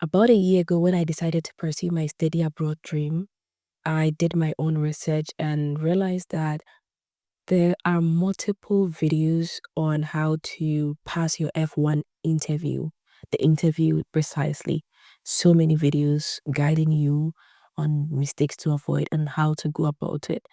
About a year ago, when I decided to pursue my study abroad dream, I did my own research and realized that there are multiple videos on how to pass your F1 interview, the interview precisely. So many videos guiding you on mistakes to avoid and how to go about it.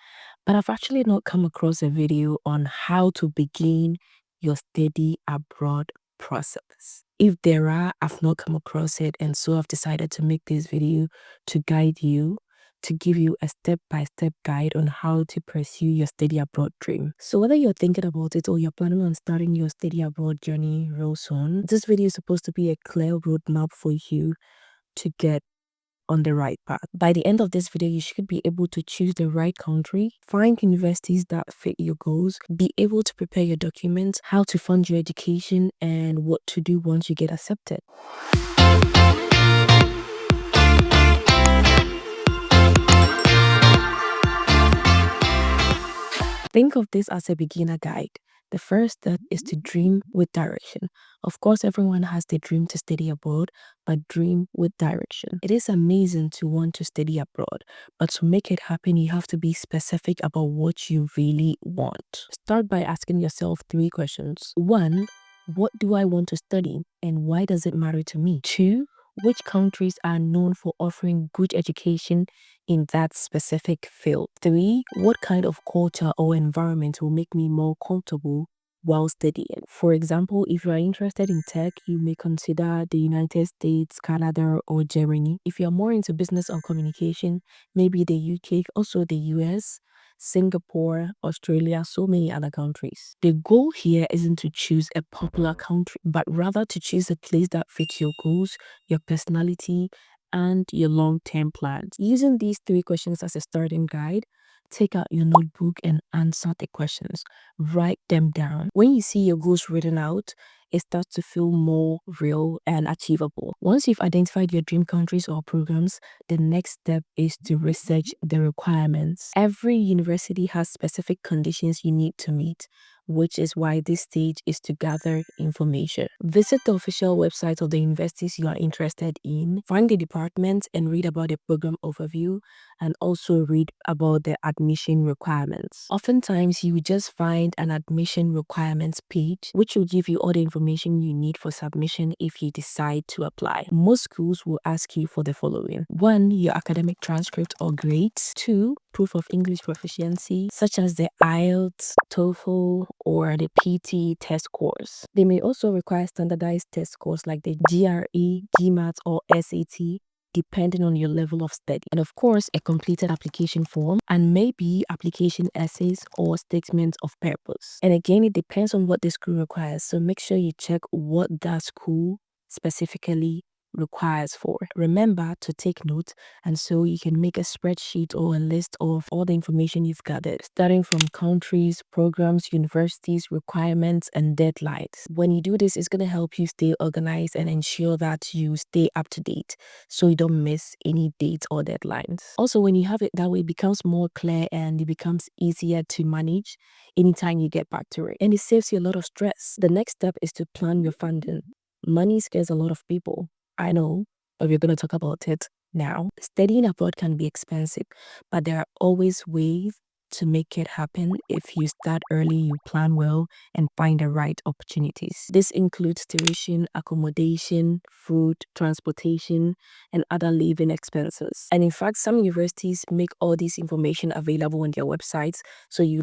But I've actually not come across a video on how to begin your study abroad process. If there are, I've not come across it, and so I've decided to make this video to guide you, to give you a step-by-step guide on how to pursue your study abroad dream. So whether you're thinking about it or you're planning on starting your study abroad journey real soon, this video is supposed to be a clear roadmap for you to get on the right path. By the end of this video, you should be able to choose the right country, find universities that fit your goals, be able to prepare your documents, how to fund your education, and what to do once you get accepted. Think of this as a beginner guide. The first step is to dream with direction. Of course, everyone has the dream to study abroad, but dream with direction. It is amazing to want to study abroad, but to make it happen, you have to be specific about what you really want. Start by asking yourself 3 questions. 1, what do I want to study and why does it matter to me? 2, which countries are known for offering good education in that specific field? 3, what kind of culture or environment will make me more comfortable while studying? For example, if you are interested in tech, you may consider the United States, Canada, or Germany. If you're more into business or communication, maybe the UK, also the US, Singapore, Australia, so many other countries. The goal here isn't to choose a popular country, but rather to choose a place that fits your goals, your personality, and your long-term plans. Using these 3 questions as a starting guide, take out your notebook and answer the questions. Write them down. When you see your goals written out, it starts to feel more real and achievable. Once you've identified your dream countries or programs, the next step is to research the requirements. Every university has specific conditions you need to meet, which is why this stage is to gather information. Visit the official website of the universities you are interested in, find the department and read about the program overview, and also read about the admission requirements. Oftentimes, you will just find an admission requirements page, which will give you all the information you need for submission if you decide to apply. Most schools will ask you for the following: 1, your academic transcript or grades; 2, proof of English proficiency, such as the IELTS, TOEFL, or the PT test scores. They may also require standardized test scores like the GRE, GMAT, or SAT, depending on your level of study. And of course, a completed application form and maybe application essays or statements of purpose. And again, it depends on what the school requires. So make sure you check what that school specifically requires for. Remember to take notes, and so you can make a spreadsheet or a list of all the information you've gathered, starting from countries, programs, universities, requirements, and deadlines. When you do this, it's going to help you stay organized and ensure that you stay up to date so you don't miss any dates or deadlines. Also, when you have it that way, it becomes more clear and it becomes easier to manage anytime you get back to it, and it saves you a lot of stress. The next step is to plan your funding. Money scares a lot of people, I know, but we're going to talk about it now. Studying abroad can be expensive, but there are always ways to make it happen. If you start early, you plan well, and find the right opportunities. This includes tuition, accommodation, food, transportation, and other living expenses. And in fact, some universities make all this information available on their websites, so you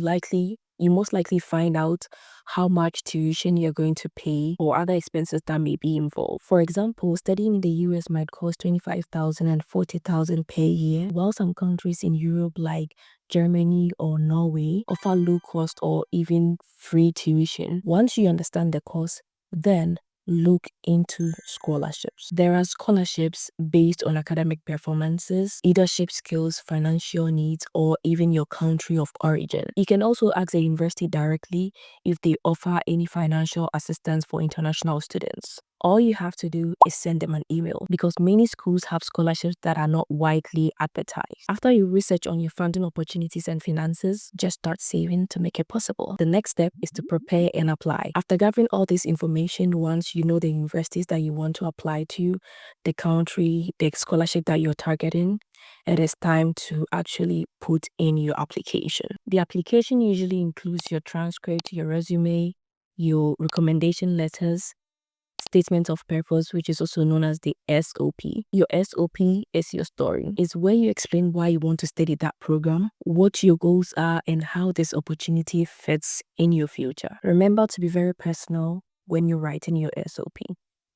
most likely find out how much tuition you're going to pay or other expenses that may be involved. For example, studying in the US might cost $25,000 and $40,000 per year, while some countries in Europe like Germany or Norway offer low cost or even free tuition. Once you understand the cost, then look into scholarships. There are scholarships based on academic performances, leadership skills, financial needs, or even your country of origin. You can also ask the university directly if they offer any financial assistance for international students. all you have to do is send them an email, because many schools have scholarships that are not widely advertised. After you research on your funding opportunities and finances, just start saving to make it possible. The next step is to prepare and apply. After gathering all this information, once you know the universities that you want to apply to, the country, the scholarship that you're targeting, it is time to actually put in your application. The application usually includes your transcript, your resume, your recommendation letters, statement of purpose, which is also known as the SOP. Your SOP is your story. It's where you explain why you want to study that program, what your goals are, and how this opportunity fits in your future. Remember to be very personal when you're writing your SOP.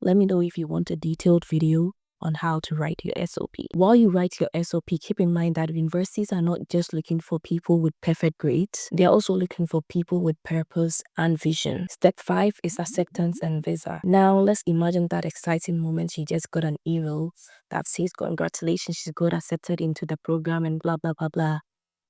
Let me know if you want a detailed video on how to write your SOP. While you write your SOP, keep in mind that universities are not just looking for people with perfect grades. They are also looking for people with purpose and vision. Step 5 is acceptance and visa. Now, let's imagine that exciting moment. You just got an email that says, congratulations, you got accepted into the program and blah, blah, blah, blah.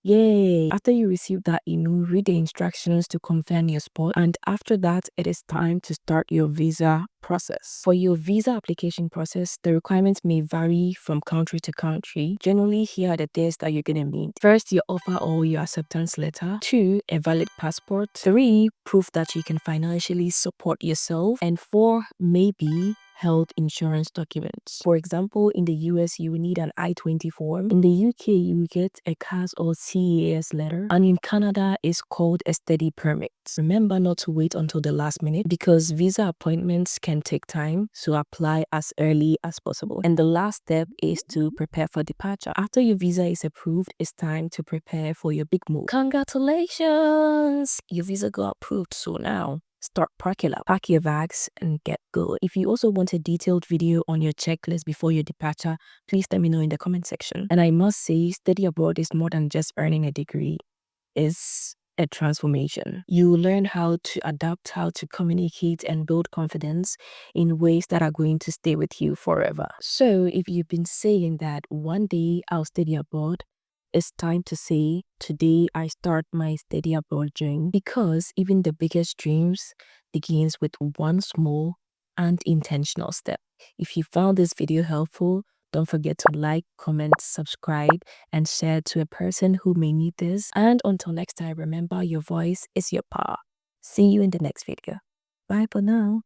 Yay! After you receive that email, read the instructions to confirm your spot, and after that, it is time to start your visa process. For your visa application process, the requirements may vary from country to country. Generally, here are the things that you're gonna need. First, your offer or your acceptance letter. 2, a valid passport. 3, proof that you can financially support yourself. And 4, maybe health insurance documents. For example, in the US, you will need an I-20 form. In the UK, you will get a CAS or CAS letter. And in Canada, it's called a study permit. Remember not to wait until the last minute, because visa appointments can take time, so apply as early as possible. And the last step is to prepare for departure. After your visa is approved, it's time to prepare for your big move. Congratulations! Your visa got approved, so now start packing up. Pack your bags and get going. If you also want a detailed video on your checklist before your departure, please let me know in the comment section. And I must say, study abroad is more than just earning a degree. It's a transformation. You learn how to adapt, how to communicate, and build confidence in ways that are going to stay with you forever. So if you've been saying that one day I'll study abroad, it's time to say, today I start my study abroad journey, because even the biggest dreams begins with one small and intentional step. If you found this video helpful, don't forget to like, comment, subscribe, and share to a person who may need this. And until next time, remember, your voice is your power. See you in the next video. Bye for now.